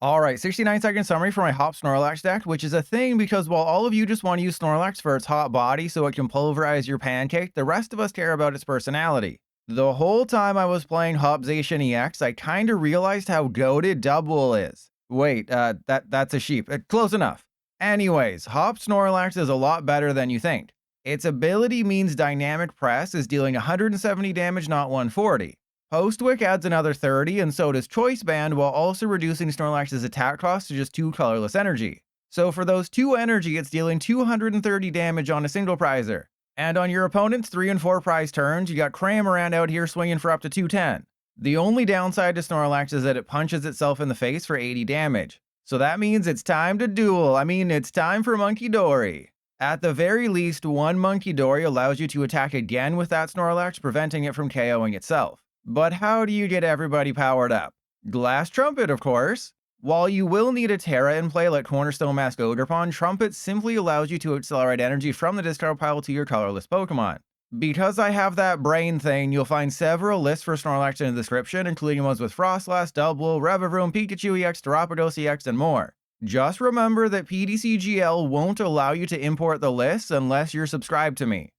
Alright, 69-second summary for my Hop Snorlax deck, which is a thing because while all of you just want to use Snorlax for its hot body so it can pulverize your pancake, the rest of us care about its personality. The whole time I was playing Hop Zacian EX, I kinda realized how goated Double is. Wait, that's a sheep. Close enough. Anyways, Hop Snorlax is a lot better than you think. Its ability means Dynamic Press is dealing 170 damage, not 140. Postwick adds another 30, and so does Choice Band, while also reducing Snorlax's attack cost to just 2 colorless energy. So for those 2 energy, it's dealing 230 damage on a single prizer. And on your opponent's 3 and 4 prize turns, you got Cramorant out here swinging for up to 210. The only downside to Snorlax is that it punches itself in the face for 80 damage. So that means it's time to duel. It's time for Munkidori. At the very least, one Munkidori allows you to attack again with that Snorlax, preventing it from KOing itself. But how do you get everybody powered up? Glass Trumpet, of course. While you will need a Terra in play like Cornerstone Mask Ogerpon, Trumpet simply allows you to accelerate energy from the discard pile to your colorless Pokemon. Because I have that brain thing, you'll find several lists for Snorlax in the description, including ones with Frostlass, Double, Revavroom, Pikachu EX, Terrapados EX, and more. Just remember that PDCGL won't allow you to import the lists unless you're subscribed to me.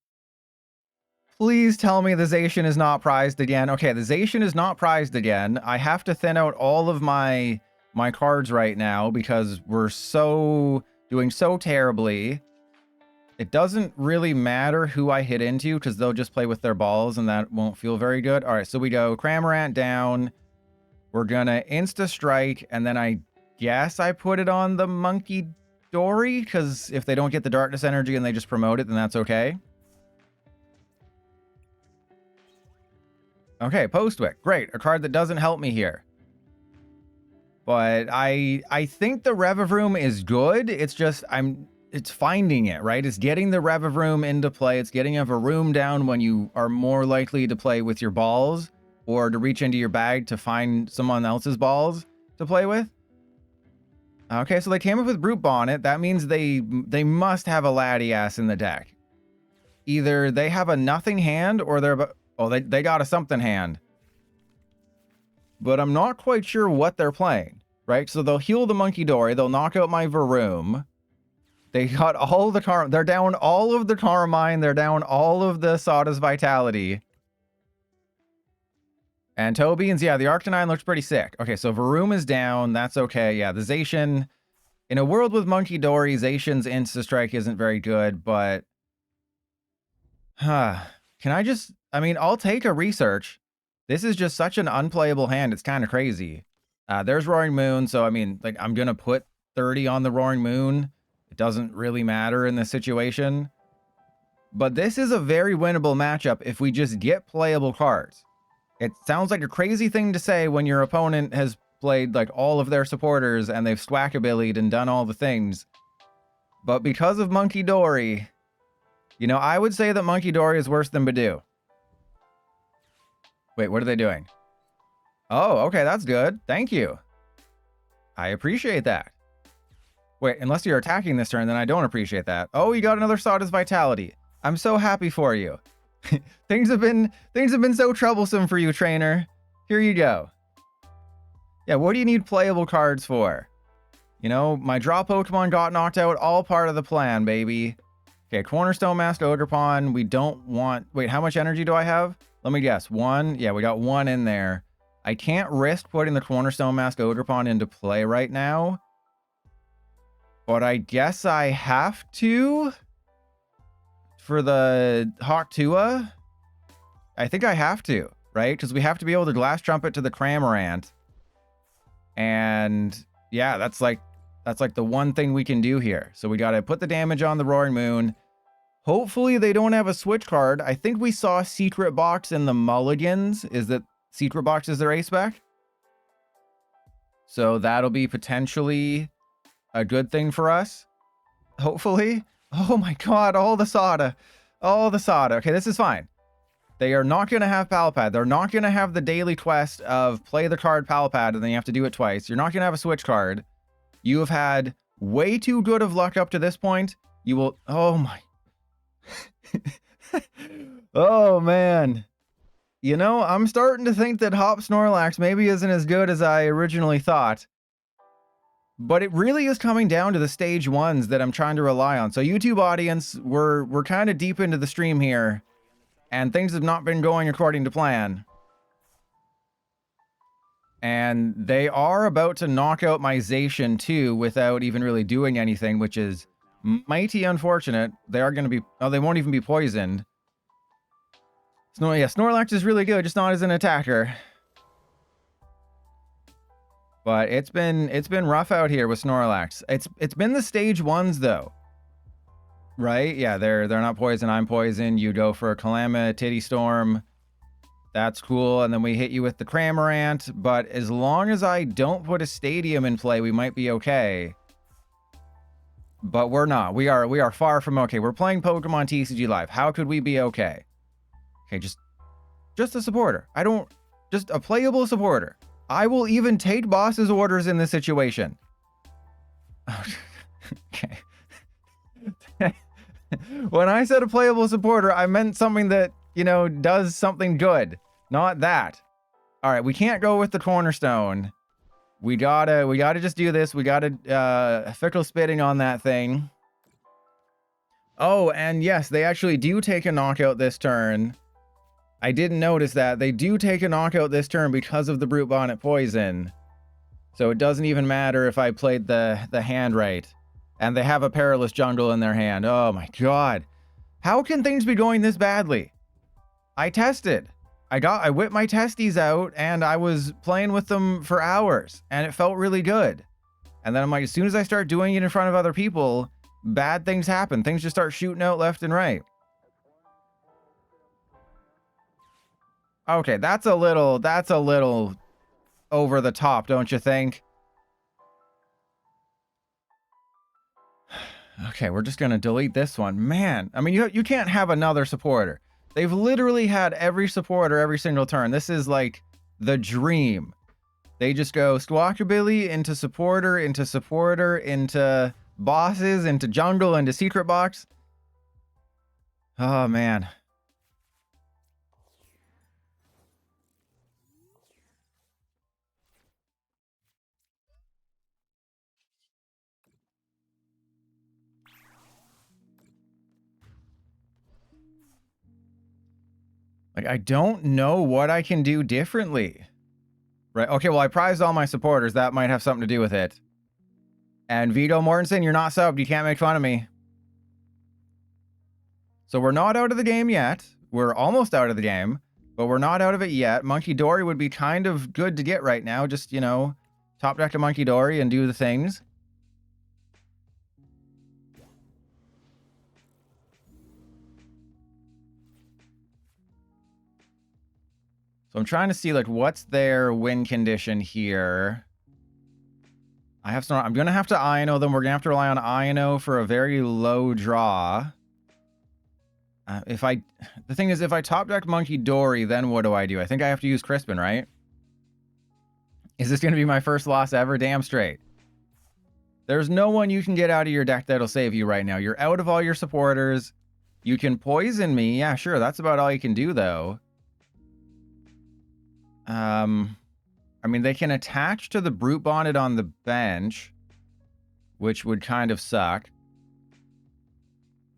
Please tell me the Zacian is not prized again. Okay, the Zacian is not prized again. I have to thin out all of my cards right now because we're doing so terribly. It doesn't really matter who I hit into because they'll just play with their balls and that won't feel very good. All right, so we go Cramorant down. We're gonna Insta Strike, and then I guess I put it on the Munkidori because if they don't get the Darkness Energy and they just promote it, then that's okay. Okay, Postwick. Great. A card that doesn't help me here. But I think the Revavroom is good. It's just it's finding it, right? It's getting the Revavroom into play. It's getting a Varoom down when you are more likely to play with your balls or to reach into your bag to find someone else's balls to play with. Okay, so they came up with Brute Bonnet. That means they must have a Latias in the deck. Either they have a nothing hand or they got a something hand. But I'm not quite sure what they're playing, right? So they'll heal the Munkidori, they'll knock out my Varoom. They got all the they're down all of the Carmine, they're down all of the Sada's Vitality. And Tobians, yeah, the Arcanine looks pretty sick. Okay, so Varoom is down, that's okay. Yeah, the Zacian, in a world with Munkidori, Zacian's Insta Strike isn't very good, but can I just, I'll take a research. This is just such an unplayable hand. It's kind of crazy. There's Roaring Moon. So, I'm going to put 30 on the Roaring Moon. It doesn't really matter in this situation. But this is a very winnable matchup if we just get playable cards. It sounds like a crazy thing to say when your opponent has played like all of their supporters and they've Swackabilied and done all the things. But because of Munkidori, I would say that Munkidori is worse than Badoo. Wait, what are they doing? Oh, okay, that's good. Thank you. I appreciate that. Wait, unless you're attacking this turn, then I don't appreciate that. Oh, you got another Sada's Vitality. I'm so happy for you. Things have been so troublesome for you, trainer. Here you go. Yeah, what do you need playable cards for? My draw Pokemon got knocked out, all part of the plan, baby. Okay, Cornerstone Mask Ogerpon. We don't want... Wait, how much energy do I have? Let me guess. 1? Yeah, we got 1 in there. I can't risk putting the Cornerstone Mask Ogerpon into play right now. But I guess I have to? For the Hawktua? I think I have to, right? Because we have to be able to Glass Trumpet to the Cramorant. And yeah, that's like the one thing we can do here. So we got to put the damage on the Roaring Moon. Hopefully they don't have a switch card. I think we saw Secret Box in the Mulligans. Is that Secret Box is their ace spec? So that'll be potentially a good thing for us. Hopefully. Oh my god, all the Sada. All the Sada. Okay, this is fine. They are not going to have Pal Pad. They're not going to have the daily quest of play the card Pal Pad and then you have to do it twice. You're not going to have a switch card. You have had way too good of luck up to this point. You will... Oh my... Oh man. I'm starting to think that Hop Snorlax maybe isn't as good as I originally thought. But it really is coming down to the stage ones that I'm trying to rely on. So YouTube audience, we're kind of deep into the stream here, and things have not been going according to plan. And they are about to knock out my Zacian too without even really doing anything, which is mighty unfortunate. They are going to be... Oh, they won't even be poisoned. Yeah, Snorlax is really good, just not as an attacker. But it's been rough out here with Snorlax. It's been the stage ones though. Right? Yeah, they're not poison, I'm poison. You go for a Calamity Storm. That's cool. And then we hit you with the Cramorant. But as long as I don't put a stadium in play, we might be okay. But we're not. We are far from okay. We're playing Pokemon TCG Live. How could we be okay? Okay, just a supporter. Just a playable supporter. I will even take boss's orders in this situation. Okay. When I said a playable supporter, I meant something that, you know, does something good. Not that. All right, we can't go with the Cornerstone. We gotta just do this. We gotta fickle spitting on that thing. Oh, and yes, they actually do take a knockout this turn. I didn't notice that. They do take a knockout this turn because of the Brute Bonnet Poison. So it doesn't even matter if I played the hand right. And they have a Perilous Jungle in their hand. Oh my god. How can things be going this badly? I tested. I whipped my testes out and I was playing with them for hours. And it felt really good. And then I'm like, as soon as I start doing it in front of other people, bad things happen. Things just start shooting out left and right. Okay, that's a little over the top, don't you think? Okay, we're just gonna delete this one. Man, I mean, you can't have another supporter. They've literally had every supporter every single turn. This is like the dream. They just go Squawkabilly into supporter, into bosses, into jungle, into secret box. Oh, man. Like, I don't know what I can do differently. Right, okay, well, I prized all my supporters. That might have something to do with it. And Vito Mortensen, you're not subbed. You can't make fun of me. So we're not out of the game yet. We're almost out of the game, but we're not out of it yet. Munkidori would be kind of good to get right now. Just, you know, top deck to Munkidori and do the things. So I'm trying to see, like, what's their win condition here. I'm going to have to Iono them. We're going to have to rely on Iono for a very low draw. The thing is, if I top deck Munkidori, then what do? I think I have to use Crispin, right? Is this going to be my first loss ever? Damn straight. There's no one you can get out of your deck that'll save you right now. You're out of all your supporters. You can poison me. Yeah, sure. That's about all you can do, though. I mean, they can attach to the Brute Bonnet on the bench, which would kind of suck.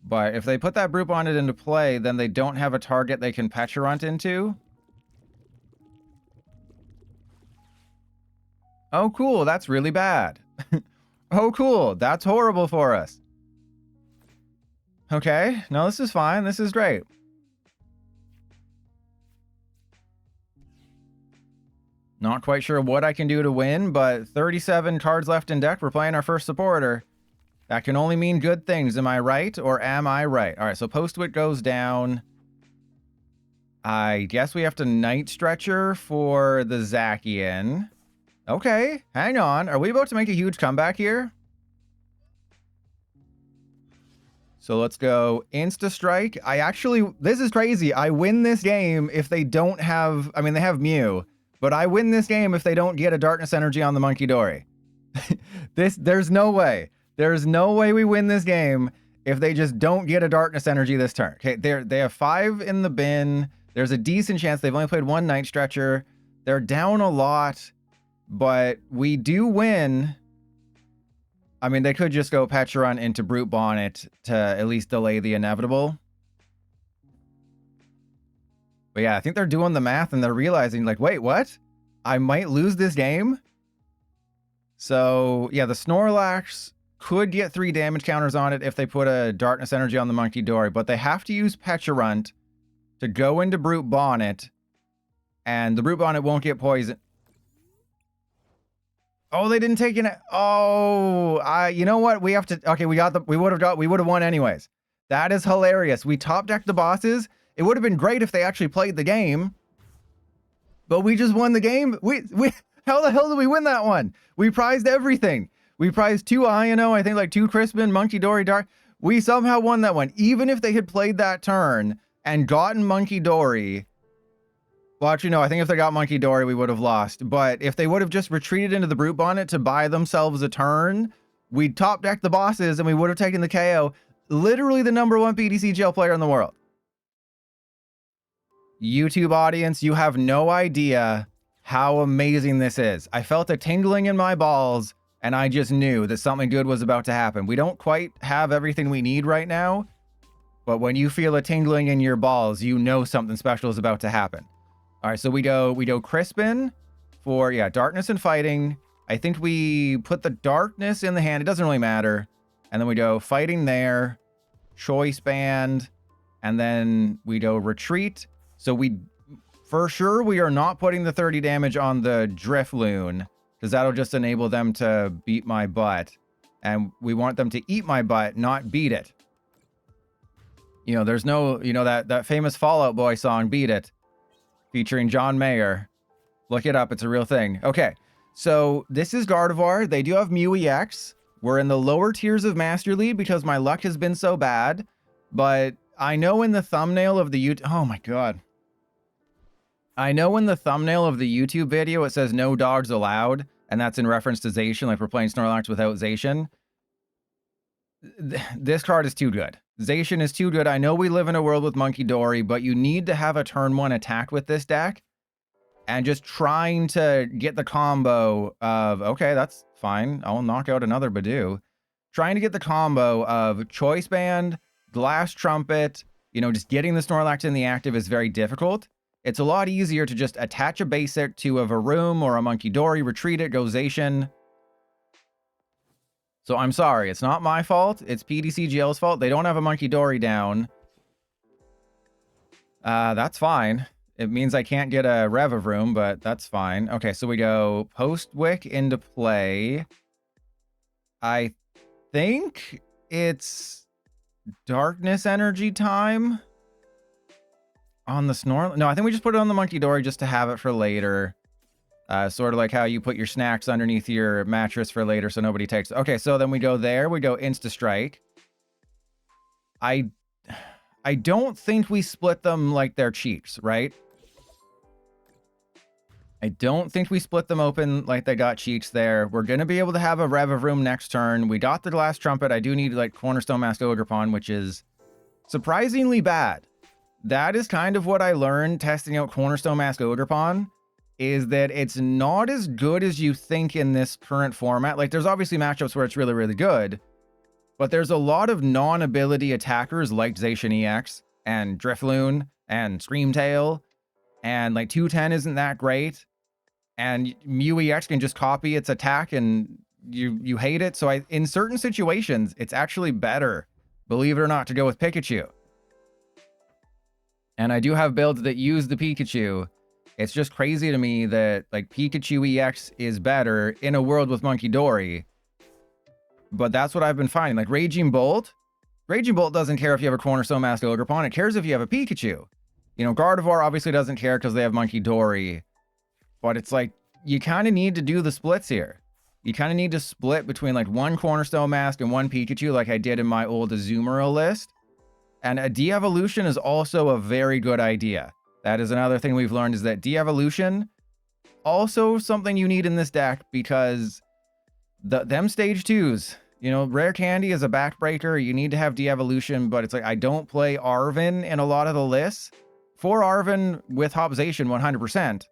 But if they put that Brute Bonnet into play, then they don't have a target they can Pecharunt into. Oh, cool. That's really bad. Oh, cool. That's horrible for us. Okay. No, this is fine. This is great. Not quite sure what I can do to win, but 37 cards left in deck. We're playing our first supporter. That can only mean good things. Am I right or am I right? All right, so Postwick goes down. I guess we have to Night Stretcher for the Zacian. Okay, hang on. Are we about to make a huge comeback here? So let's go Insta Strike. This is crazy. I win this game if they don't have, I mean, they have Mew. But I win this game if they don't get a Darkness Energy on the Munkidori. There's no way. There's no way we win this game if they just don't get a Darkness Energy this turn. Okay, they have 5 in the bin. There's a decent chance they've only played 1 Night Stretcher. They're down a lot, but we do win I mean, they could just go Pecharunt into Brute Bonnet to at least delay the inevitable. But yeah, I think they're doing the math and they're realizing, like, wait, what? I might lose this game? So, yeah, the Snorlax could get 3 damage counters on it if they put a Darkness Energy on the Munkidori, but they have to use Pecharunt to go into Brute Bonnet, and the Brute Bonnet won't get poisoned. Oh, they didn't take it. Oh, you know what? We have to. Okay, we would have won anyways. That is hilarious. We top decked the bosses. It would have been great if they actually played the game, but we just won the game. How the hell did we win that one? We prized everything. We prized 2 Iono, I think like 2 Crispin, Munkidori, Dark. We somehow won that one. Even if they had played that turn and gotten Munkidori. Well, actually, no, I think if they got Munkidori, we would have lost. But if they would have just retreated into the Brute Bonnet to buy themselves a turn, we'd top deck the bosses and we would have taken the KO. Literally the #1 PDC GL player in the world. YouTube audience, you have no idea how amazing this is. I felt a tingling in my balls, and I just knew that something good was about to happen. We don't quite have everything we need right now, but when you feel a tingling in your balls, you know something special is about to happen. All right, so we go Crispin for, yeah, Darkness and Fighting. I think we put the Darkness in the hand. It doesn't really matter. And then we go Fighting there, Choice Band, and then we go Retreat. So for sure, we are not putting the 30 damage on the Drifloon, because that'll just enable them to beat my butt. And we want them to eat my butt, not beat it. You know, there's no, you know, that famous Fall Out Boy song, Beat It, featuring John Mayer. Look it up. It's a real thing. Okay, so this is Gardevoir. They do have Mew EX. We're in the lower tiers of Master League because my luck has been so bad. But I know in the thumbnail of the YouTube... Oh my god. I know in the thumbnail of the YouTube video it says no dogs allowed. And that's in reference to Zacian, like we're playing Snorlax without Zacian. This card is too good. Zacian is too good. I know we live in a world with Munkidori, but you need to have a turn 1 attack with this deck. And just trying to get the combo of, okay, that's fine. I'll knock out another Badoo. Trying to get the combo of Choice Band, Glass Trumpet, you know, just getting the Snorlax in the active is very difficult. It's a lot easier to just attach a basic to a Varoom or a Munkidori, retreat it, go Zacian. So I'm sorry, it's not my fault. It's PDCGL's fault. They don't have a Munkidori down. That's fine. It means I can't get a Revavroom, but that's fine. Okay, so we go Postwick into play. I think it's Darkness Energy time on the Snorlax. No, I think we just put it on the Munkidori just to have it for later. Sort of like how you put your snacks underneath your mattress for later so nobody takes... Okay, so then we go there. We go Insta-Strike. I don't think we split them like their cheeks, right? I don't think we split them open like they got cheeks there. We're going to be able to have a Revavroom next turn. We got the Glass Trumpet. I do need like Cornerstone Mask Ogerpon, which is surprisingly bad. That is kind of what I learned testing out Cornerstone Mask Ogerpon, is that it's not as good as you think in this current format. Like, there's obviously matchups where it's really, really good, but there's a lot of non-ability attackers like Zacian EX and Drifloon and Screamtail, and like 210 isn't that great, and Mew EX can just copy its attack and you hate it. So in certain situations, it's actually better, believe it or not, to go with Pikachu. And I do have builds that use the Pikachu. It's just crazy to me that like Pikachu EX is better in a world with Munkidori. But that's what I've been finding. Like Raging Bolt doesn't care if you have a Cornerstone Mask Ogerpon. It cares if you have a Pikachu. You know, Gardevoir obviously doesn't care because they have Munkidori. But it's like, you kind of need to do the splits here. You kind of need to split between like one Cornerstone Mask and one Pikachu like I did in my old Azumarill list. And a de-evolution is also a very good idea. That is another thing we've learned, is that de-evolution, also something you need in this deck, because them stage 2s, you know, Rare Candy is a backbreaker. You need to have de-evolution, but it's like, I don't play Arven in a lot of the lists. For Arven with Hop Zacian 100%.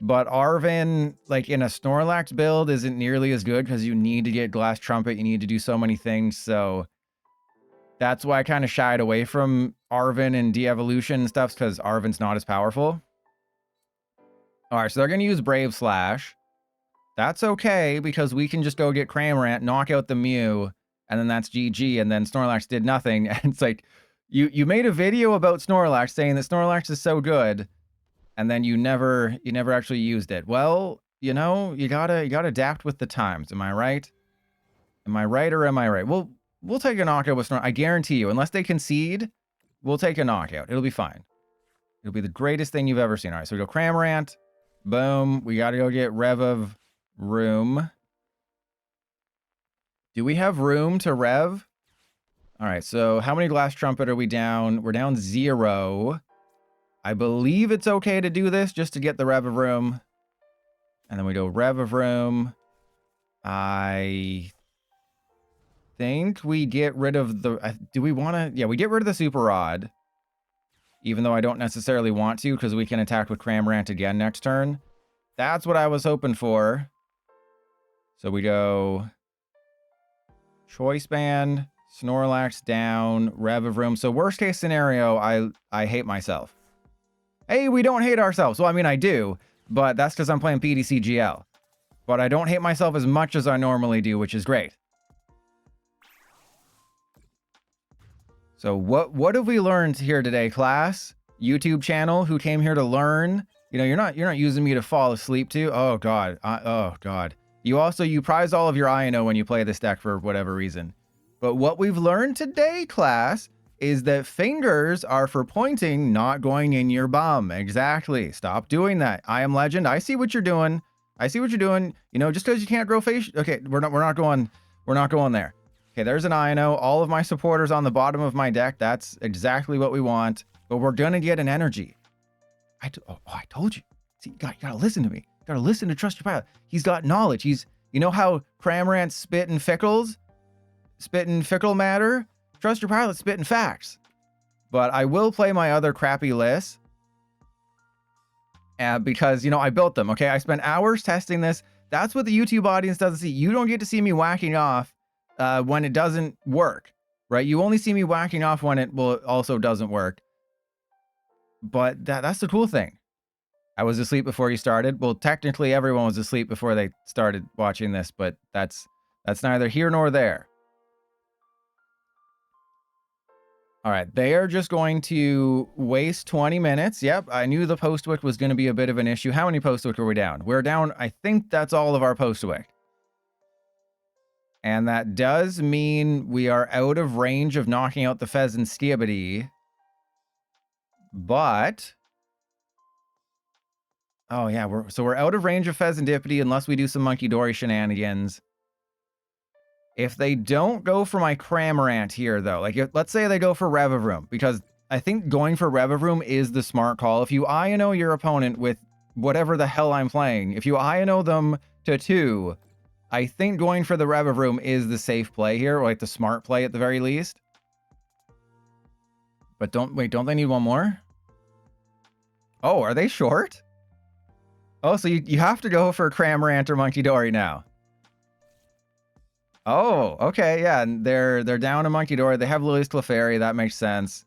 But Arven, like in a Snorlax build, isn't nearly as good because you need to get Glass Trumpet. You need to do so many things. So that's why I kind of shied away from Arven and de-evolution and stuff, because Arven's not as powerful. All right, so they're going to use Brave Slash. That's okay, because we can just go get Cramorant, knock out the Mew, and then that's GG, and then Snorlax did nothing. And it's like, you made a video about Snorlax saying that Snorlax is so good, and then you never actually used it. Well, you know, you gotta adapt with the times. Am I right? Am I right or am I right? We'll take a knockout with Snorlax. I guarantee you, unless they concede, we'll take a knockout. It'll be fine. It'll be the greatest thing you've ever seen. All right, so we go Cramorant. Boom. We gotta go get Revavroom. Do we have room to rev? All right, so how many Glass Trumpet are we down? We're down 0. I believe it's okay to do this just to get the Revavroom. And then we go Revavroom. I think we get rid of the... do we want to... yeah, we get rid of the Super Rod. Even though I don't necessarily want to, because we can attack with Cramorant again next turn. That's what I was hoping for. So we go... Choice Band, Snorlax down, Revavroom. So worst case scenario, I hate myself. Hey, we don't hate ourselves. Well, I mean, I do, but that's because I'm playing PDCGL. But I don't hate myself as much as I normally do, which is great. So what have we learned here today, class? YouTube channel who came here to learn. You know, you're not using me to fall asleep to. Oh God. Oh God. You prize all of your Iono when you play this deck for whatever reason. But what we've learned today, class, is that fingers are for pointing, not going in your bum. Exactly. Stop doing that. I am legend. I see what you're doing. I see what you're doing. You know, just because you can't grow face. Okay, we're not going there. Okay, there's an Iono. All of my supporters on the bottom of my deck. That's exactly what we want. But we're gonna get an energy. I told you. See, you gotta listen to me. You gotta listen to Trust Your Pilot. He's got knowledge. You know how Cramorant spitting fickle matter? Trust Your Pilot spitting facts. But I will play my other crappy lists. Because, you know, I built them, okay? I spent hours testing this. That's what the YouTube audience doesn't see. You don't get to see me whacking off when it doesn't work, right? You only see me whacking off when it also doesn't work. But that's the cool thing. I was asleep before you started. Well, technically everyone was asleep before they started watching this, but that's neither here nor there. All right, they are just going to waste 20 minutes. Yep, I knew the Postwick was going to be a bit of an issue. How many Postwick are we down? We're down, I think that's all of our Postwick. And that does mean we are out of range of knocking out the Pheasant Skibidi. But... oh yeah, we're out of range of Pheasantipity unless we do some Munkidori shenanigans. If they don't go for my Cramorant here, though, like let's say they go for Revavroom, because I think going for Revavroom is the smart call. If you Iono your opponent with whatever the hell I'm playing, if you Iono them to 2, I think going for the Revavroom is the safe play here, or like the smart play at the very least. But don't they need one more? Oh, are they short? Oh, so you have to go for Cramorant or Munkidori now. Oh, okay, yeah, and they're down a Munkidori. They have Lily's Clefairy. That makes sense.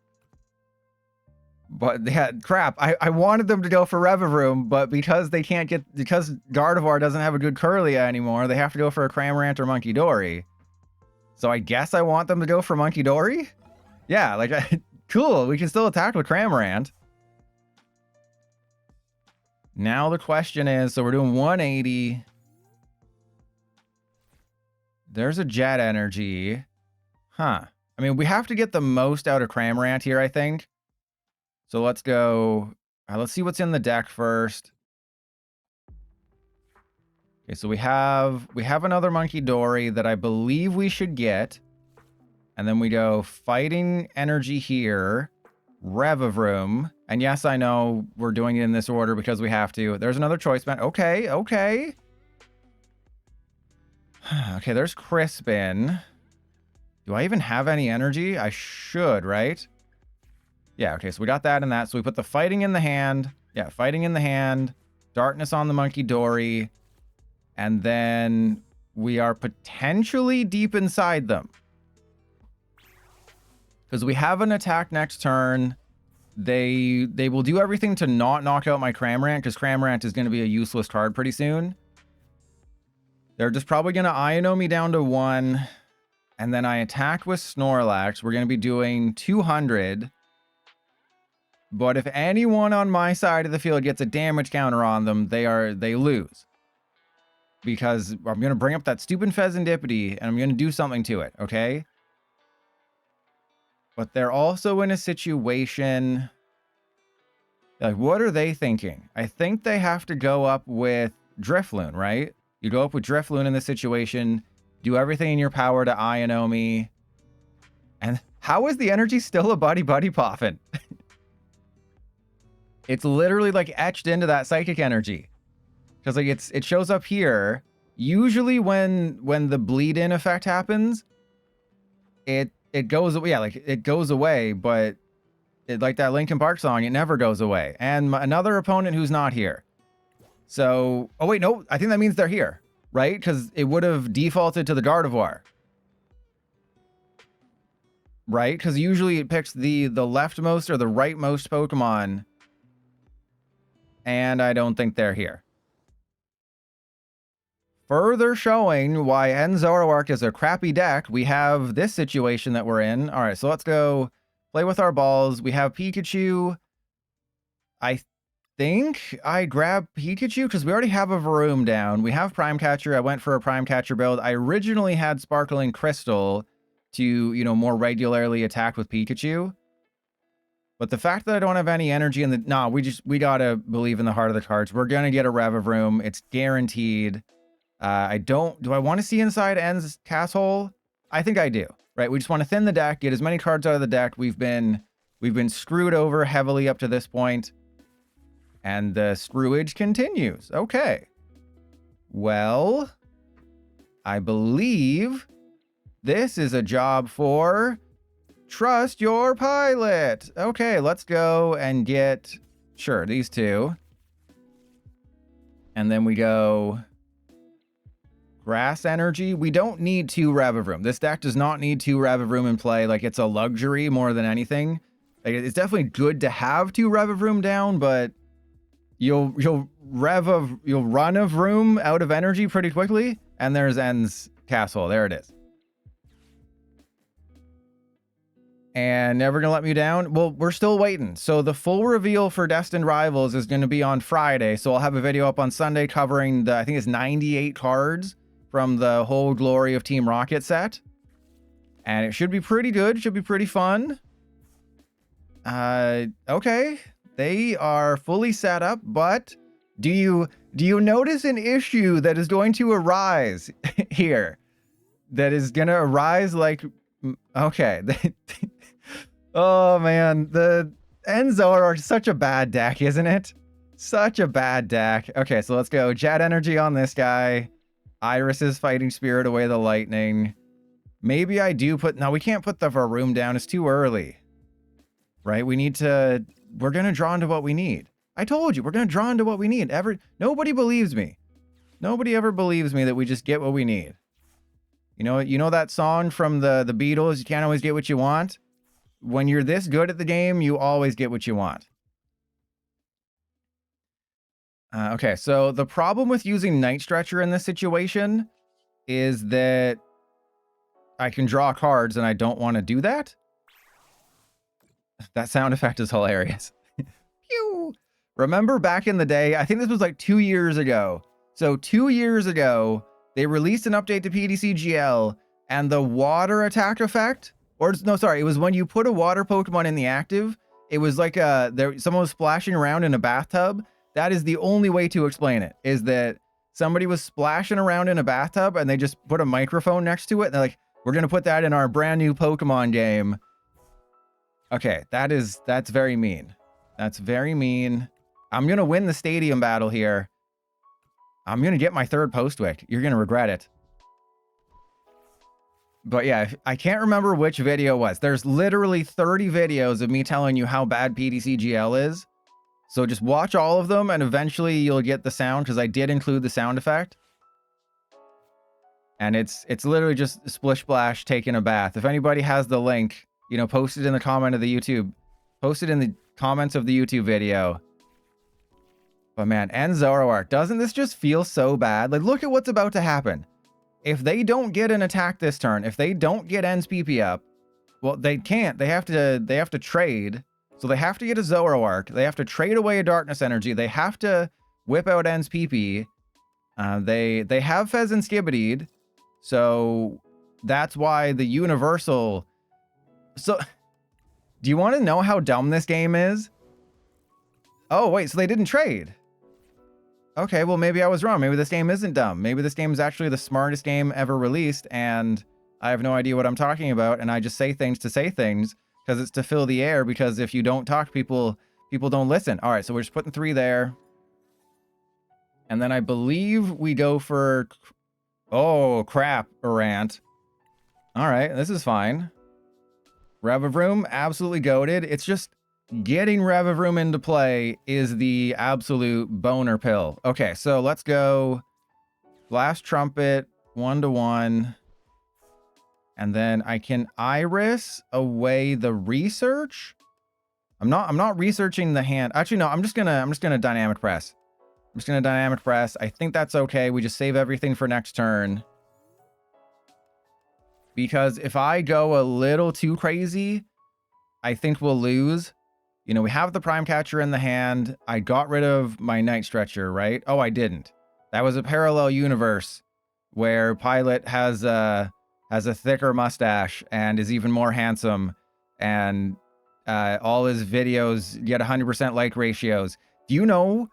But they had crap. I wanted them to go for Revavroom, but because Gardevoir doesn't have a good Curlia anymore, they have to go for a Cramorant or Munkidori. So I guess I want them to go for Munkidori? Yeah, like cool. We can still attack with Cramorant. Now the question is, so we're doing 180. There's a Jet Energy. Huh. I mean, we have to get the most out of Cramorant here, I think. So let's go. Let's see what's in the deck first. Okay, so we have another Munkidori that I believe we should get. And then we go Fighting Energy here. Revavroom. And yes, I know we're doing it in this order because we have to. There's another Choice Band. Okay, okay. Okay, there's Crispin. Do I even have any energy? I should, right? Yeah, okay, so we got that and that. So we put the Fighting in the hand. Yeah, Fighting in the hand. Darkness on the Munkidori, and then we are potentially deep inside them. Because we have an attack next turn. They will do everything to not knock out my Cramorant, because Cramorant is going to be a useless card pretty soon. They're just probably going to Iono me down to 1. And then I attack with Snorlax. We're going to be doing 200. But if anyone on my side of the field gets a damage counter on them, they lose. Because I'm going to bring up that stupid Pheasantipity, and I'm going to do something to it, okay? But they're also in a situation... Like, what are they thinking? I think they have to go up with Drifloon, right? You go up with Drifloon in this situation, do everything in your power to Iono me. And how is the energy still a Buddy Poffin? It's literally like etched into that psychic energy. Because like it shows up here. Usually when the bleed in effect happens, it goes away. Yeah, like it goes away, but it, like that Linkin Park song, it never goes away. And another opponent who's not here. So, oh wait, no, I think that means they're here, right? Because it would have defaulted to the Gardevoir. Right? Because usually it picks the leftmost or the rightmost Pokemon. And I don't think they're here. Further showing why Zoroark is a crappy deck, we have this situation that we're in. All right, so let's go play with our balls. We have Pikachu. I think I grab Pikachu because we already have a Varoom down. We have Prime Catcher. I went for a Prime Catcher build. I originally had Sparkling Crystal to, you know, more regularly attack with Pikachu. But the fact that I don't have any energy in the... Nah, we gotta believe in the heart of the cards. We're gonna get a Revavroom. It's guaranteed. Do I want to see inside N's castle? I think I do. Right? We just want to thin the deck, get as many cards out of the deck. We've been screwed over heavily up to this point. And the screwage continues. Okay. Well, I believe this is a job for Trust Your Pilot. Okay, let's go and get, sure, these two. And then we go Grass Energy. We don't need 2 Revavroom. This deck does not need 2 Revavroom in play. Like, it's a luxury more than anything. Like, it's definitely good to have 2 Revavroom down, but you'll run of room out of energy pretty quickly. And there's N's castle. There it is. And never gonna let me down. Well, we're still waiting. So the full reveal for Destined Rivals is going to be on Friday. So I'll have a video up on Sunday covering the, I think it's 98 cards from the whole Glory of Team Rocket set. And it should be pretty good. Should be pretty fun. Okay. They are fully set up, but do you notice an issue that is going to arise here? That is going to arise like, okay. Oh man, the Zoroark is such a bad deck, isn't it? Such a bad deck. Okay, so let's go. Jet Energy on this guy. Iris's Fighting Spirit away the lightning. Maybe I do put... No, we can't put the Varoom down. It's too early. Right? We need to... We're going to draw into what we need. I told you, we're going to draw into what we need. Nobody believes me. Nobody ever believes me that we just get what we need. You know that song from the Beatles, you can't always get what you want? When you're this good at the game, you always get what you want. Okay, so the problem with using Night Stretcher in this situation is that I can draw cards and I don't want to do that. That sound effect is hilarious. Pew! Remember back in the day, I think this was like 2 years ago. So 2 years ago, they released an update to PDCGL and the water attack effect... Or, no, sorry, it was when you put a water Pokemon in the active, it was like someone was splashing around in a bathtub. That is the only way to explain it, is that somebody was splashing around in a bathtub and they just put a microphone next to it. And they're like, we're going to put that in our brand new Pokemon game. Okay, that's very mean. That's very mean. I'm going to win the stadium battle here. I'm going to get my 3rd Postwick. You're going to regret it. But yeah, I can't remember which video it was. There's literally 30 videos of me telling you how bad PDCGL is. So just watch all of them and eventually you'll get the sound, because I did include the sound effect. And it's literally just Splish Splash taking a bath. If anybody has the link, you know, post it in the comment of the YouTube. Post it in the comments of the YouTube video. But man, and Zoroark, doesn't this just feel so bad? Like, look at what's about to happen. If they don't get an attack this turn, if they don't get N's PP up, well, they can't. They have to trade. So they have to get a Zoroark. They have to trade away a Darkness Energy. They have to whip out N's PP. They have Fez and Skibbidied. So that's why the Universal... So, do you want to know how dumb this game is? Oh, wait, so they didn't trade. Okay, well, maybe I was wrong. Maybe this game isn't dumb. Maybe this game is actually the smartest game ever released, and I have no idea what I'm talking about, and I just say things to say things, because it's to fill the air, because if you don't talk, people don't listen. All right, so we're just putting 3 there. And then I believe we go for... Oh, crap, Cramorant. All right, this is fine. Revavroom, absolutely goated. It's just getting Revavroom into play is the absolute boner pill. Okay, so let's go Glass Trumpet, 1-1. And then I can Iris away the research. I'm not researching the hand. Actually, no, I'm just gonna Dynamic Press. I'm just gonna Dynamic Press. I think that's okay. We just save everything for next turn. Because if I go a little too crazy, I think we'll lose. You know, we have the Prime Catcher in the hand. I got rid of my Night Stretcher, right? Oh, I didn't. That was a parallel universe where Pilot has a thicker mustache and is even more handsome, and all his videos get 100% like ratios. Do you know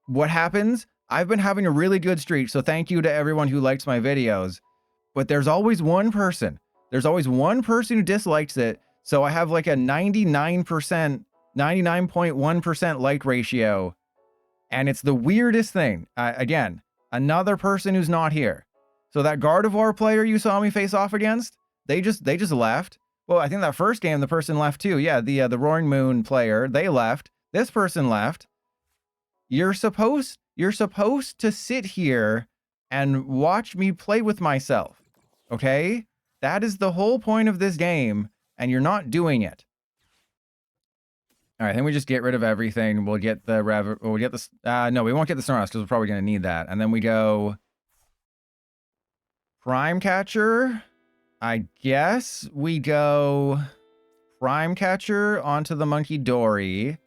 what happens? I've been having a really good streak, so thank you to everyone who likes my videos. But there's always one person. There's always one person who dislikes it. So I have like a 99.1% like ratio. And it's the weirdest thing. Again, another person who's not here. So that Gardevoir player you saw me face off against, they just left. Well, I think that first game, the person left too. Yeah, the Roaring Moon player, they left. This person left. You're supposed to sit here and watch me play with myself. Okay? That is the whole point of this game, and you're not doing it. All right, I think we just get rid of everything. We'll get the no, we won't get the Snorlax because we're probably going to need that. And then we go Prime Catcher. I guess we go Prime Catcher onto the Munkidori,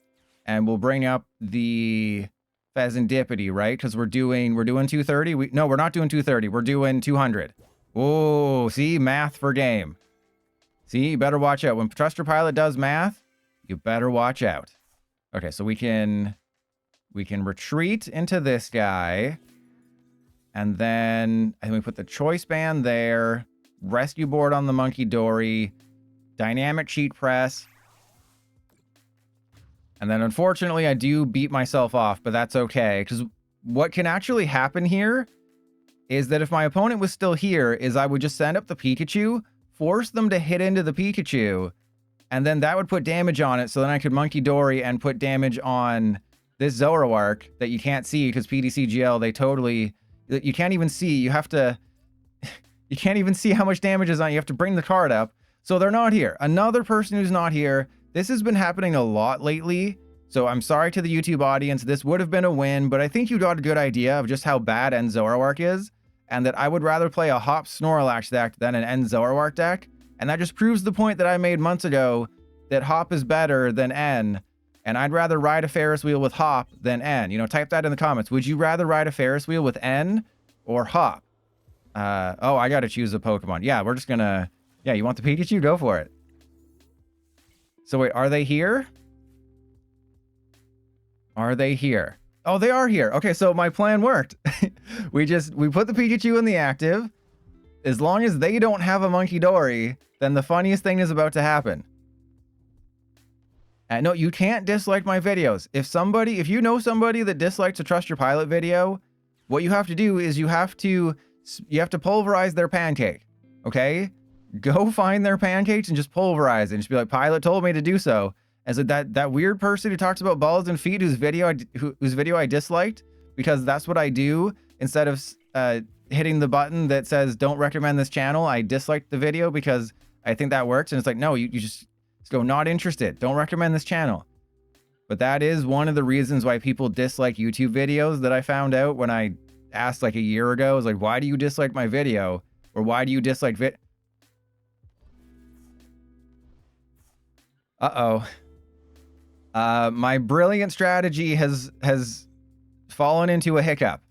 and we'll bring up the Pheasantipity, right? Because we're doing 230. No, we're not doing 230. We're doing 200. Oh, see, math for game. See, you better watch out. When Trust Your Pilot does math, you better watch out. Okay, so we can retreat into this guy. And then I think we put the Choice Band there. Rescue Board on the Munkidori. Dynamic Cheat Press. And then unfortunately, I do beat myself off, but that's okay. Because what can actually happen here is that if my opponent was still here, is I would just send up the Pikachu, force them to hit into the Pikachu, and then that would put damage on it, so then I could Munkidori and put damage on this Zoroark that you can't see because PDCGL, they totally... You can't even see. You have to... You can't even see how much damage is on it. You have to bring the card up. So they're not here. Another person who's not here. This has been happening a lot lately. So I'm sorry to the YouTube audience. This would have been a win, but I think you got a good idea of just how bad N Zoroark is, and that I would rather play a Hop Snorlax deck than an N Zoroark deck. And that just proves the point that I made months ago that Hop is better than N, and I'd rather ride a Ferris wheel with Hop than N. You know, type that in the comments. Would you rather ride a Ferris wheel with N or Hop? Oh, I gotta choose a Pokemon. Yeah, we're just gonna... Yeah, you want the Pikachu? Go for it. So wait, are they here? Are they here? Oh, they are here. Okay, so my plan worked. we put the Pikachu in the active. As long as they don't have a Munkidori, then the funniest thing is about to happen. And no, you can't dislike my videos. If you know somebody that dislikes a Trust Your Pilot video, what you have to do is you have to pulverize their pancake. Okay? Go find their pancakes and just pulverize it and just be like, Pilot told me to do so. As that weird person who talks about balls and feet whose video I disliked because that's what I do instead of hitting the button that says don't recommend this channel. I disliked the video because I think that works, and it's like, no, you just go not interested. Don't recommend this channel. But that is one of the reasons why people dislike YouTube videos that I found out when I asked like a year ago. I was like, why do you dislike my video? Or why do you dislike Uh-oh. My brilliant strategy has fallen into a hiccup.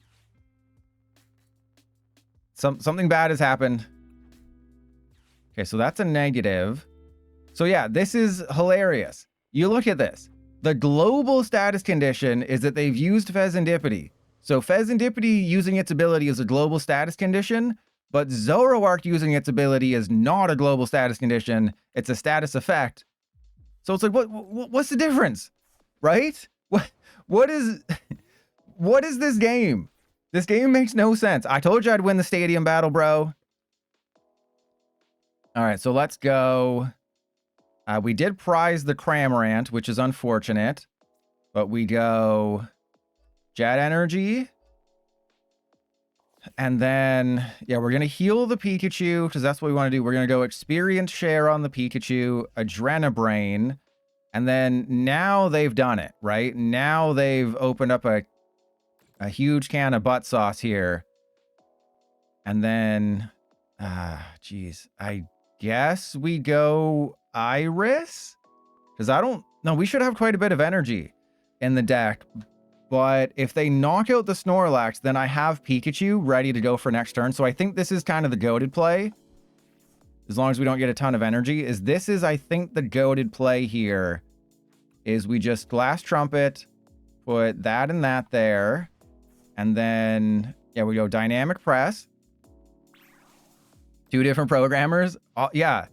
Something bad has happened. Okay, so that's a negative. So yeah, this is hilarious. You look at this. The global status condition is that they've used Fezandipity. So Fezandipity using its ability is a global status condition, but Zoroark using its ability is not a global status condition. It's a status effect. So it's like, what's the difference, right? What is this game? This game makes no sense. I told you I'd win the stadium battle, bro. All right, so let's go. We did prize the Cramorant, which is unfortunate, but we go Jet Energy. And then, yeah, we're going to heal the Pikachu because that's what we want to do. We're going to go Experience Share on the Pikachu, Adrenabrain, and then now they've done it, right? Now they've opened up a huge can of butt sauce here. And then, geez, I guess we go Iris? Because I don't know, we should have quite a bit of energy in the deck. But if they knock out the Snorlax, then I have Pikachu ready to go for next turn. So I think this is kind of the goated play. As long as we don't get a ton of energy. I think the goated play here is we just Glass Trumpet, put that and that there. And then, yeah, we go Dynamic Press. 2 different programmers. Yeah,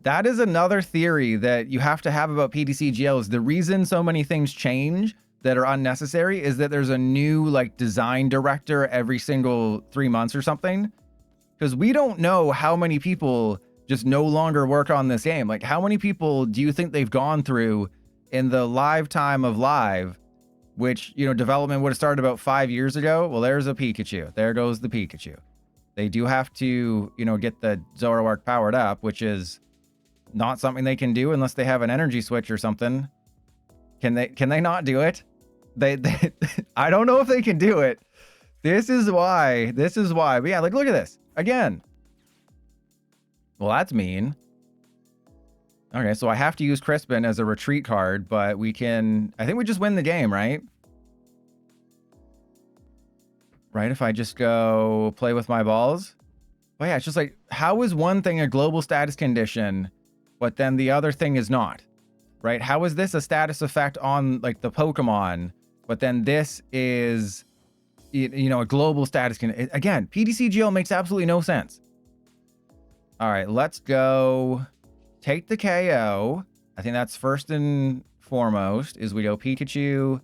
that is another theory that you have to have about PTCGL is the reason so many things change that are unnecessary is that there's a new like design director every single 3 months or something. Because we don't know how many people just no longer work on this game. Like how many people do you think they've gone through in the lifetime of live, which, you know, development would have started about 5 years ago? Well, there's a Pikachu. There goes the Pikachu. They do have to, you know, get the Zoroark powered up, which is not something they can do unless they have an energy switch or something. Can they not do it? They I don't know if they can do it. This is why. But yeah, like look at this. Again. Well, that's mean. Okay, so I have to use Crispin as a retreat card, but we can I think we just win the game, right? Right, if I just go play with my balls. But yeah, it's just like, how is one thing a global status condition, but then the other thing is not? Right? How is this a status effect on like the Pokemon, but then this is, you know, a global status condition? Again, PTCGL makes absolutely no sense. All right, let's go take the KO. I think that's first and foremost is we go Pikachu.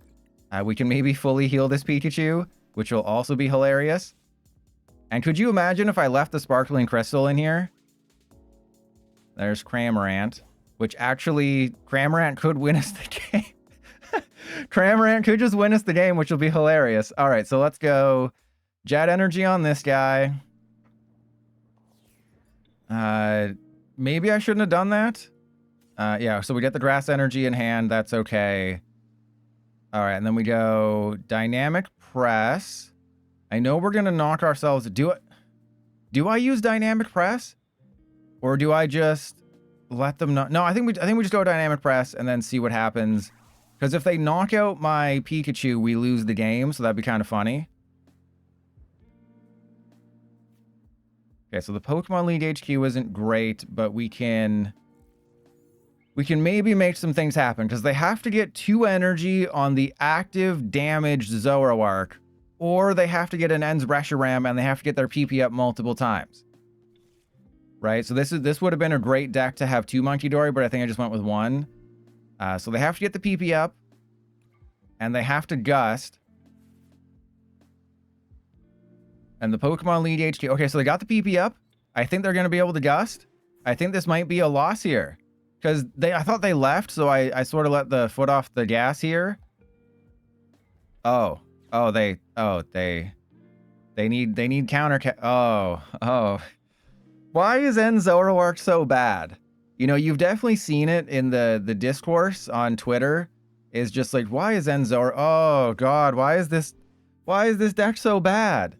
We can maybe fully heal this Pikachu, which will also be hilarious. And could you imagine if I left the Sparkling Crystal in here? There's Cramorant, which actually, Cramorant could win us the game. Cramorant could just win us the game, which will be hilarious. All right, so let's go Jet Energy on this guy. Maybe I shouldn't have done that. Yeah, so we get the Grass Energy in hand. That's okay. All right, and then we go Dynamic Press. I know we're going to knock ourselves. Do I use Dynamic Press? Or do I just let them know? No, I think we just go Dynamic Press and then see what happens. Because if they knock out my Pikachu, we lose the game. So that'd be kind of funny. Okay, so the Pokemon League HQ isn't great, but we can maybe make some things happen. Because they have to get 2 energy on the active damaged Zoroark. Or they have to get an Ends Reshiram and they have to get their PP up multiple times. Right, so this would have been a great deck to have 2 Munkidori, but I think I just went with 1. So they have to get the PP up. And they have to Gust. And the Pokemon League HQ. Okay, so they got the PP up. I think they're going to be able to Gust. I think this might be a loss here. Because I thought they left, so I sort of let the foot off the gas here. They need counter. Oh. Why is Zoroark so bad? You know, you've definitely seen it in the discourse on Twitter. Is just like, why is Zoroark? Oh God, why is this deck so bad?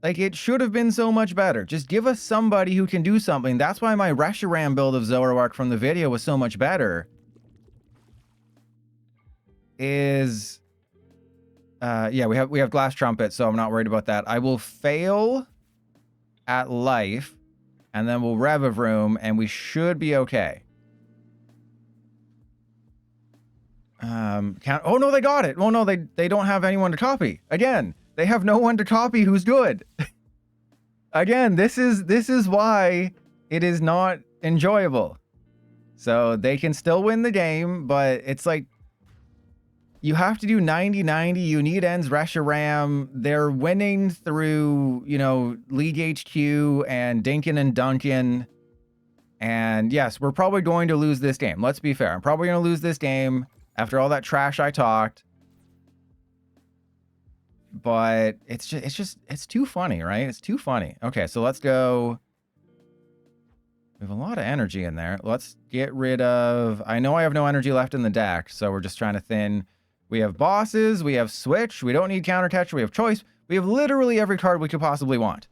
Like, it should have been so much better. Just give us somebody who can do something. That's why my Reshiram build of Zoroark from the video was so much better. Yeah, we have Glass Trumpet, so I'm not worried about that. I will fail at life, and then we'll Revavroom, and we should be okay. Oh no, they got it. Oh no, they don't have anyone to copy. Again, they have no one to copy who's good. Again, this is why it is not enjoyable. So they can still win the game, but it's like, you have to do 90-90. You need Ends Reshiram. They're winning through, you know, League HQ and Dinkin and Duncan. And yes, we're probably going to lose this game. Let's be fair. I'm probably going to lose this game after all that trash I talked. But it's too funny, right? It's too funny. Okay, so let's go. We have a lot of energy in there. Let's get rid of... I know I have no energy left in the deck, so we're just trying to thin... We have bosses, we have Switch, we don't need Counter Catcher, we have Choice. We have literally every card we could possibly want.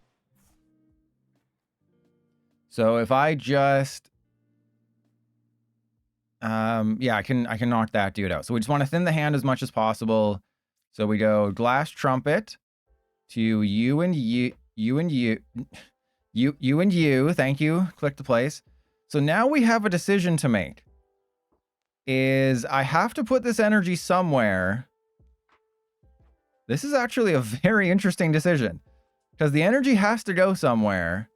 So if I just... yeah, I can knock that dude out. So we just want to thin the hand as much as possible. So we go Glass Trumpet to you and you. Thank you. Click to place. So now we have a decision to make. Is I have to put this energy somewhere. This is actually a very interesting decision. Because the energy has to go somewhere.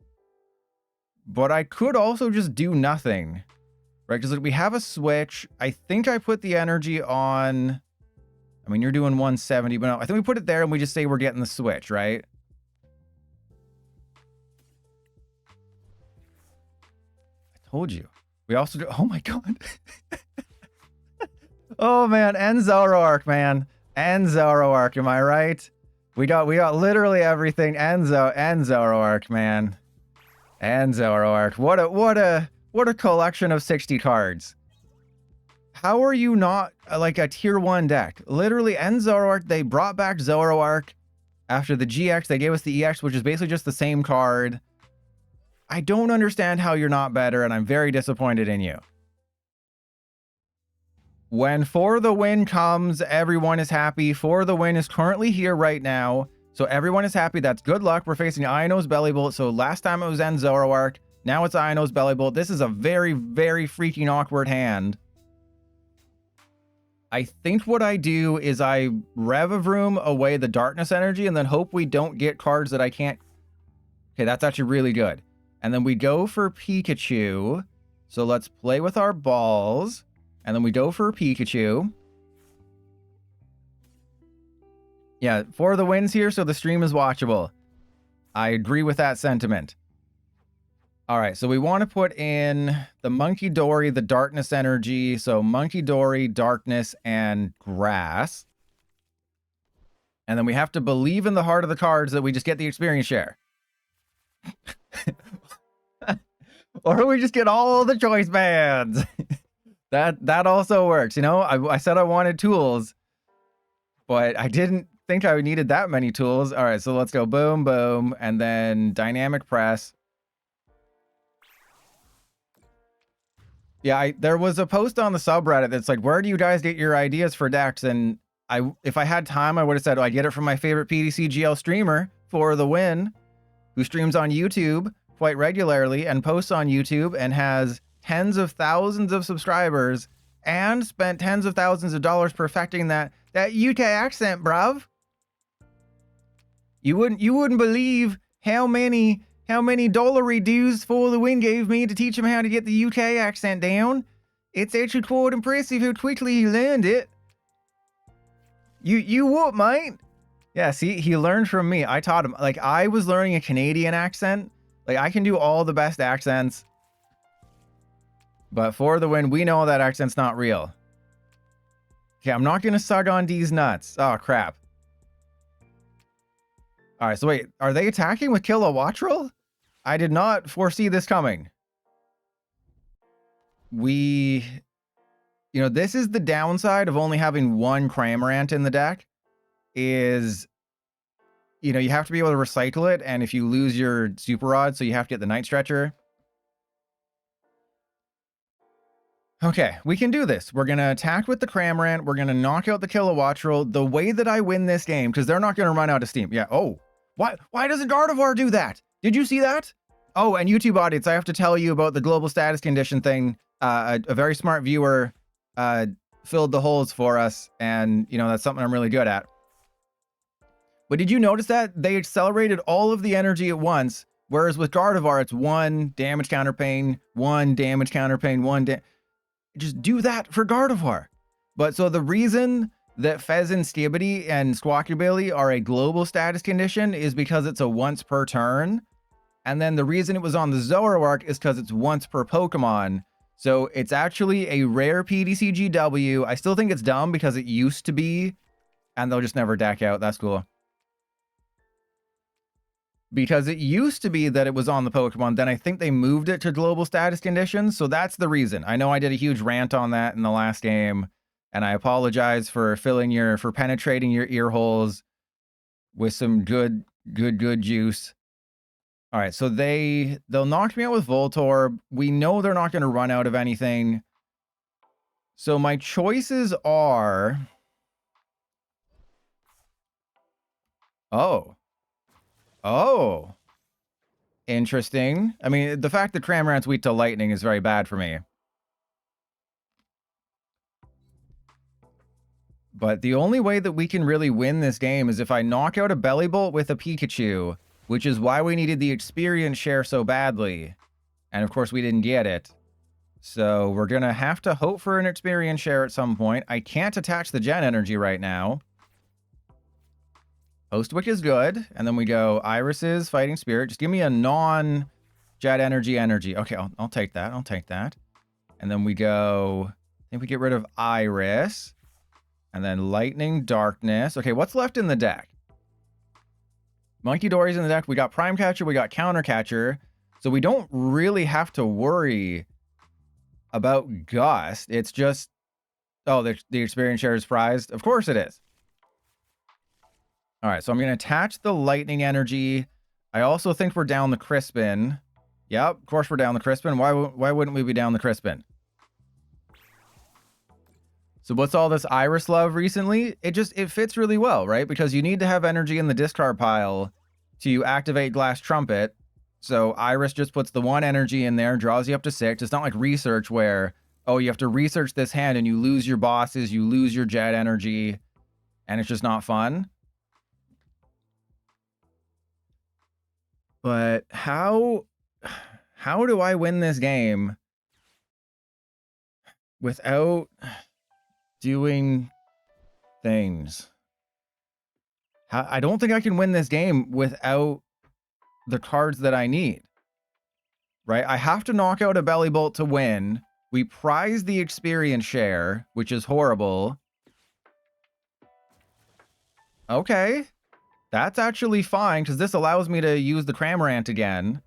But I could also just do nothing. Right? Because we have a Switch. I think I put the energy on... I mean, you're doing 170, but no, I think we put it there and we just say we're getting the Switch, right? I told you. We also do... Oh my God. Oh man, and Zoroark, man. And Zoroark, am I right? We got literally everything. And Zoroark, man. And Zoroark. What a collection of 60 cards. How are you not like a tier 1 deck? Literally, and Zoroark, they brought back Zoroark after the GX. They gave us the EX, which is basically just the same card. I don't understand how you're not better, and I'm very disappointed in you. When For the Win comes, everyone is happy. For the Win is currently here right now, so everyone is happy. That's good luck. We're facing Iono's Bellibolt. So last time it was End Zoroark. Now it's Iono's Bellibolt. This is a very, very freaking awkward hand. I think what I do is I Revavroom away the Darkness Energy and then hope we don't get cards that I can't... Okay, that's actually really good. And then we go for Pikachu. So let's play with our balls. And then we go for Pikachu. Yeah, For the Win's here, so the stream is watchable. I agree with that sentiment. All right, so we want to put in the Munkidori, the Darkness Energy. So Munkidori, Darkness, and Grass. And then we have to believe in the heart of the cards that we just get the experience share. Or we just get all the choice bands. That also works, you know? I said I wanted tools, but I didn't think I needed that many tools. All right, so let's go boom, boom, and then dynamic press. Yeah, there was a post on the subreddit that's like, where do you guys get your ideas for decks? And if I had time, I would have said, oh, I get it from my favorite PDCGL streamer, For the Win, who streams on YouTube quite regularly and posts on YouTube and has tens of thousands of subscribers and spent tens of thousands of dollars perfecting that UK accent, bruv. You wouldn't believe how many dollary dues For the Win gave me to teach him how to get the UK accent down. It's actually quite impressive how quickly he learned it. You what, mate? Yeah, see, he learned from me. I taught him. Like, I was learning a Canadian accent. Like, I can do all the best accents. But for the win, we know that accent's not real. Okay, I'm not gonna suck on these nuts. Oh, crap. Alright, so wait, are they attacking with Kilowattrel? I did not foresee this coming. You know, this is the downside of only having one Cramorant in the deck, is, you know, you have to be able to recycle it, and if you lose your Super Rod, so you have to get the Night Stretcher. Okay, we can do this. We're going to attack with the Cramorant. We're going to knock out the Kilowattrel. The way that I win this game, because they're not going to run out of steam. Yeah, oh. Why doesn't Gardevoir do that? Did you see that? Oh, and YouTube audience, I have to tell you about the global status condition thing. A very smart viewer filled the holes for us, and, you know, that's something I'm really good at. But did you notice that? They accelerated all of the energy at once, whereas with Gardevoir, it's one damage counter pain, one damage counter pain, just do that for Gardevoir. But so the reason that Pheasant, Skibidi, and Squawkabilly are a global status condition is because it's a once per turn. And then the reason it was on the Zoroark is because it's once per Pokemon. So it's actually a rare PDCGW. I still think it's dumb because it used to be, and they'll just never deck out. That's cool. Because it used to be that it was on the Pokemon, then I think they moved it to global status conditions, so that's the reason. I know I did a huge rant on that in the last game, and I apologize for penetrating your ear holes with some good juice. All right, so they'll knock me out with Voltorb. We know they're not going to run out of anything. So my choices are... Oh, interesting. I mean, the fact that Cramorant's weak to lightning is very bad for me. But the only way that we can really win this game is if I knock out a Bellibolt with a Pikachu, which is why we needed the experience share so badly. And of course, we didn't get it. So we're going to have to hope for an experience share at some point. I can't attach the Gen Energy right now. Postwick is good. And then we go Iris's Fighting Spirit. Just give me a non-Jet Energy. Okay, I'll take that. I'll take that. And then we go... I think we get rid of Iris. And then Lightning, Darkness. Okay, what's left in the deck? Munkidori's in the deck. We got Prime Catcher. We got Counter Catcher. So we don't really have to worry about Gust. It's just... Oh, the experience share is prized? Of course it is. All right, so I'm going to attach the Lightning Energy. I also think we're down the Crispin. Yep, of course we're down the Crispin. Why wouldn't we be down the Crispin? So what's all this Iris love recently? It fits really well, right? Because you need to have energy in the discard pile to activate Glass Trumpet. So Iris just puts the one energy in there, draws you up to 6. It's not like Research where, oh, you have to research this hand and you lose your bosses, you lose your Jet Energy, and it's just not fun. But how do I win this game without doing things? I don't think I can win this game without the cards that I need. Right? I have to knock out a Bellibolt to win. We prize the experience share, which is horrible. Okay. That's actually fine, because this allows me to use the Cramorant again.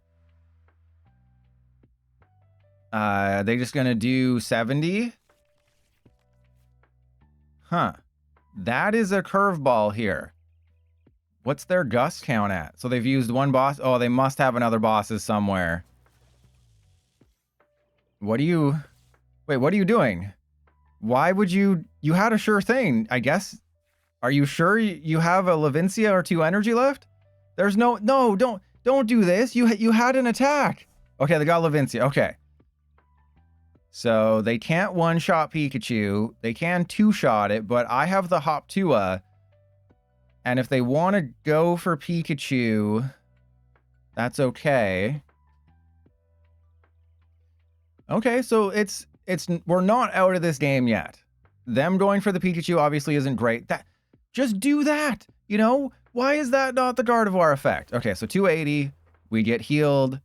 They just gonna do 70? Huh. That is a curveball here. What's their Gust count at? So they've used one boss. Oh, they must have another bosses somewhere. What are you... Wait, what are you doing? Why would you... You had a sure thing, I guess... Are you sure you have a Levincia or 2 energy left? There's no... No, don't do this. You had an attack. Okay, they got Levincia. Okay. So they can't one-shot Pikachu. They can two-shot it, but I have the Hoptua. And if they want to go for Pikachu, that's okay. Okay, so we're not out of this game yet. Them going for the Pikachu obviously isn't great. Just do that, you know? Why is that not the Gardevoir effect? Okay, so 280. We get healed.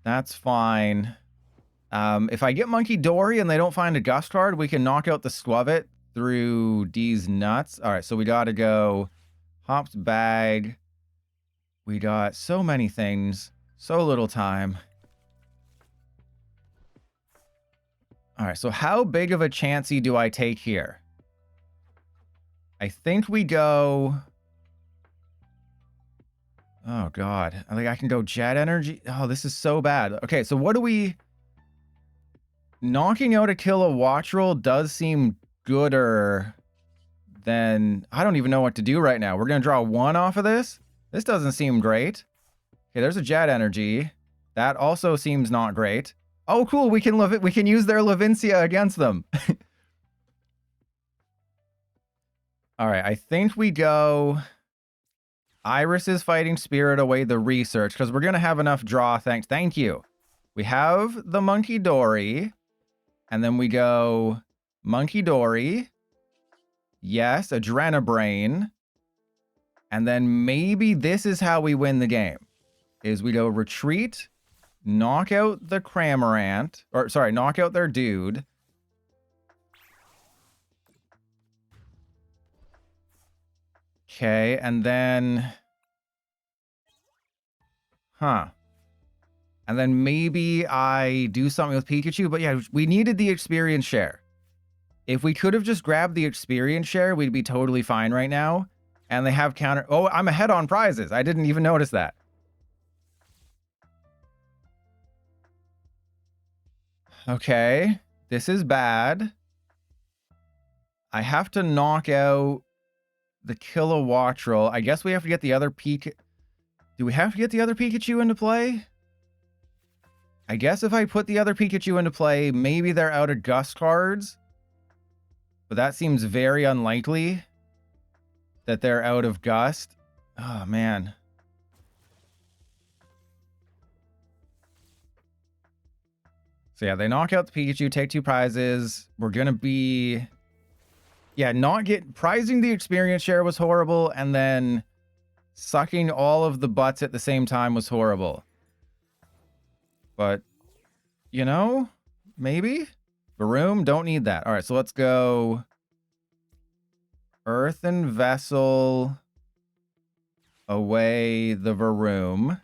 That's fine. If I get Munkidori and they don't find a Gust card, we can knock out the Skwovet through D's nuts. All right, so we got to go Hop's bag. We got so many things, so little time. All right, so how big of a chancey do I take here? I think we go... Oh, God. I think I can go Jet Energy. Oh, this is so bad. Okay, so what do we... Knocking out a Kilowattrel does seem gooder than... I don't even know what to do right now. We're going to draw 1 off of this? This doesn't seem great. Okay, there's a Jet Energy. That also seems not great. Oh, cool. We can use their Levincia against them. All right, I think we go Iris's Fighting Spirit away the research because we're going to have enough draw. Thank you. We have the Munkidori, and then we go Munkidori. Yes, Adrenabrain. And then maybe this is how we win the game. Is we go Retreat, knock out the Cramorant, or sorry, knock out their dude. Okay, and then... Huh. And then maybe I do something with Pikachu. But yeah, we needed the experience share. If we could have just grabbed the experience share, we'd be totally fine right now. And they have counter... Oh, I'm ahead on prizes. I didn't even notice that. Okay. This is bad. I have to knock out the Kilowattrel. I guess we have to get the other Pikachu. Do we have to get the other Pikachu into play? I guess if I put the other Pikachu into play, maybe they're out of Gust cards. But that seems very unlikely that they're out of Gust. Oh, man. So yeah, they knock out the Pikachu, take 2 prizes. We're going to be... Yeah, prizing the experience share was horrible, and then sucking all of the butts at the same time was horrible. But, you know, maybe? Varoom, don't need that. All right, so let's go Earthen Vessel away the Varoom.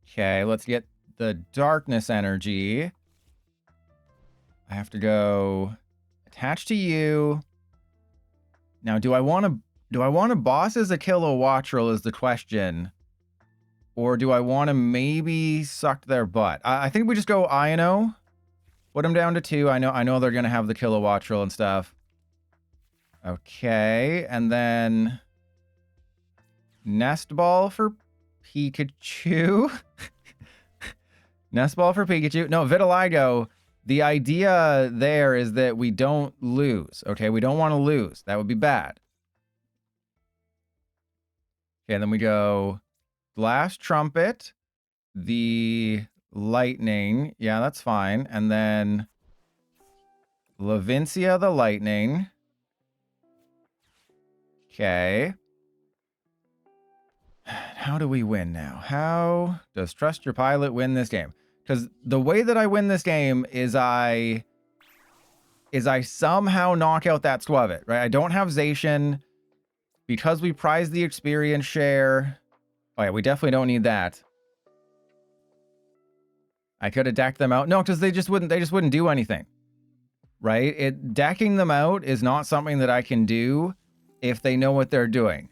Okay, let's get the Darkness Energy. I have to go... Attach to you. Now, do I want to boss as a Kilowattrel is the question. Or do I want to maybe suck their butt? I think we just go Iono. Put them down to 2. I know they're going to have the Kilowattrel and stuff. Okay, and then Nest Ball for Pikachu. Nest Ball for Pikachu. No, Vitiligo. The idea there is that we don't lose, okay? We don't want to lose. That would be bad. Okay, and then we go Glass Trumpet, the Lightning. Yeah, that's fine. And then Levincia the Lightning. Okay. How do we win now? How does Trust Your Pilot win this game? Because the way that I win this game is I somehow knock out that Skwovet, right? I don't have Zacian because we prize the experience share. Oh yeah, we definitely don't need that. I could have decked them out. No, because they just wouldn't do anything. Right? Decking them out is not something that I can do if they know what they're doing.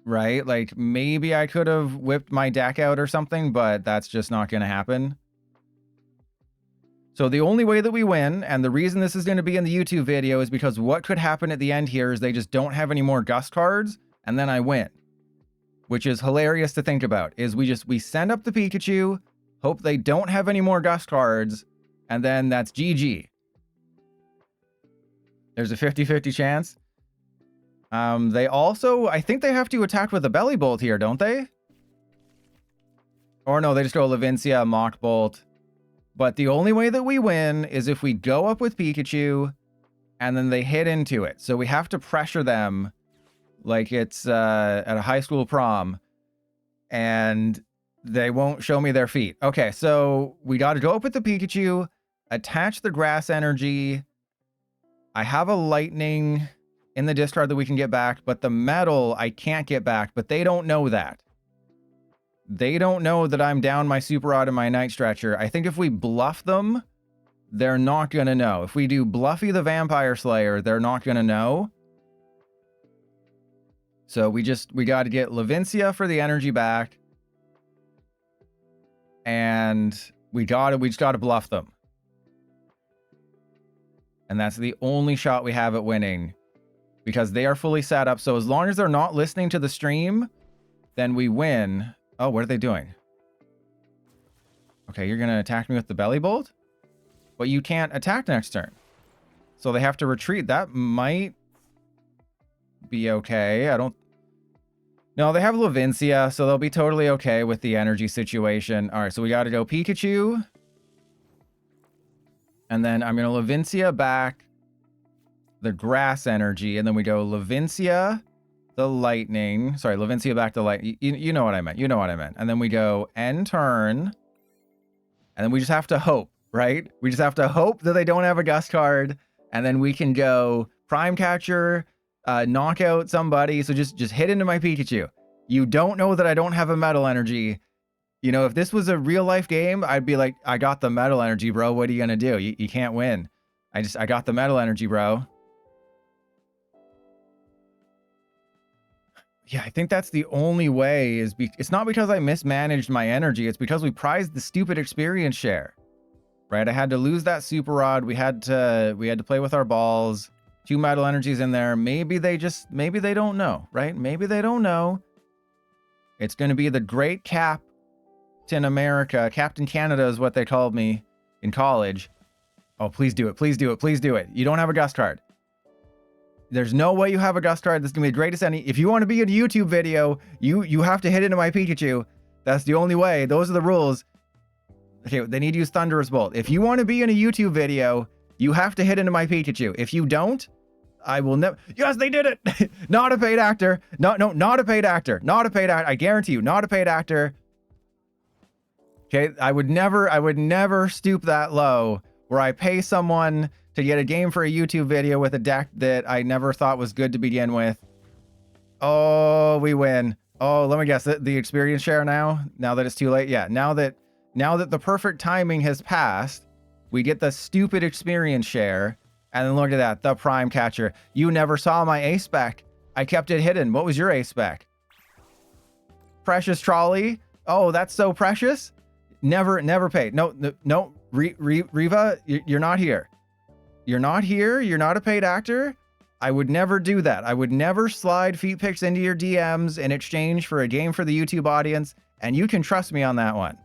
Right? Like, maybe I could have whipped my deck out or something, but that's just not going to happen. So the only way that we win, and the reason this is going to be in the YouTube video, is because what could happen at the end here is they just don't have any more Gust cards, and then I win. Which is hilarious to think about, is we send up the Pikachu, hope they don't have any more Gust cards, and then that's GG. There's a 50-50 chance. They also, I think they have to attack with a Bellibolt here, don't they? Or no, they just go Levincia, Mach Bolt. But the only way that we win is if we go up with Pikachu and then they hit into it. So we have to pressure them like it's at a high school prom. And They won't show me their feet. Okay, so we got to go up with the Pikachu, attach the grass energy. I have a lightning in the discard that we can get back, but the metal I can't get back, but they don't know that. They don't know that I'm down my Super Rod and my Night Stretcher. I think if we bluff them, they're not going to know. If we do Bluffy the Vampire Slayer, they're not going to know. So we got to get Levincia for the energy back. And we just got to bluff them. And that's the only shot we have at winning. Because they are fully set up. So as long as they're not listening to the stream, then we win. Oh, what are they doing? Okay, you're going to attack me with the Bellibolt? But you can't attack next turn. So they have to retreat. That might be okay. I don't... No, they have Levincia, so they'll be totally okay with the energy situation. All right, so we got to go Pikachu. And then I'm going to Levincia back the grass energy. And then we go Levincia, the lightning. Sorry, Levincia back the light. You know what I meant. You know what I meant. And then we go end turn. And then we just have to hope, right? We just have to hope that they don't have a Gust card. And then we can go Prime Catcher, knock out somebody. So just hit into my Pikachu. You don't know that I don't have a metal energy. You know, if this was a real life game, I'd be like, I got the metal energy, bro. What are you going to do? You can't win. I got the metal energy, bro. Yeah, I think that's the only way it's not because I mismanaged my energy. It's because we prized the stupid experience share, right? I had to lose that Super Rod. We had to play with our balls. 2 metal energies in there. Maybe they don't know, right? Maybe they don't know. It's going to be the great Captain America. Captain Canada is what they called me in college. Oh, please do it. Please do it. Please do it. You don't have a Gust card. There's no way you have a Gust card. This is going to be the greatest any. If you want to be in a YouTube video, you have to hit into my Pikachu. That's the only way. Those are the rules. Okay, they need to use Thunderous Bolt. If you want to be in a YouTube video, you have to hit into my Pikachu. If you don't, I will never. Yes, they did it. Not a paid actor. No, not a paid actor. Not a paid actor. I guarantee you, not a paid actor. Okay, I would never stoop that low where I pay someone to get a game for a YouTube video with a deck that I never thought was good to begin with. Oh, we win. Oh, let me guess. The experience share now that it's too late. Yeah, now that the perfect timing has passed, we get the stupid experience share. And then look at that, the Prime Catcher. You never saw my ace spec. I kept it hidden. What was your ace spec? Precious Trolley. Oh, that's so precious. Never paid. No. Reva, you're not here. You're not here. You're not a paid actor. I would never do that. I would never slide feet pics into your DMs in exchange for a game for the YouTube audience. And you can trust me on that one.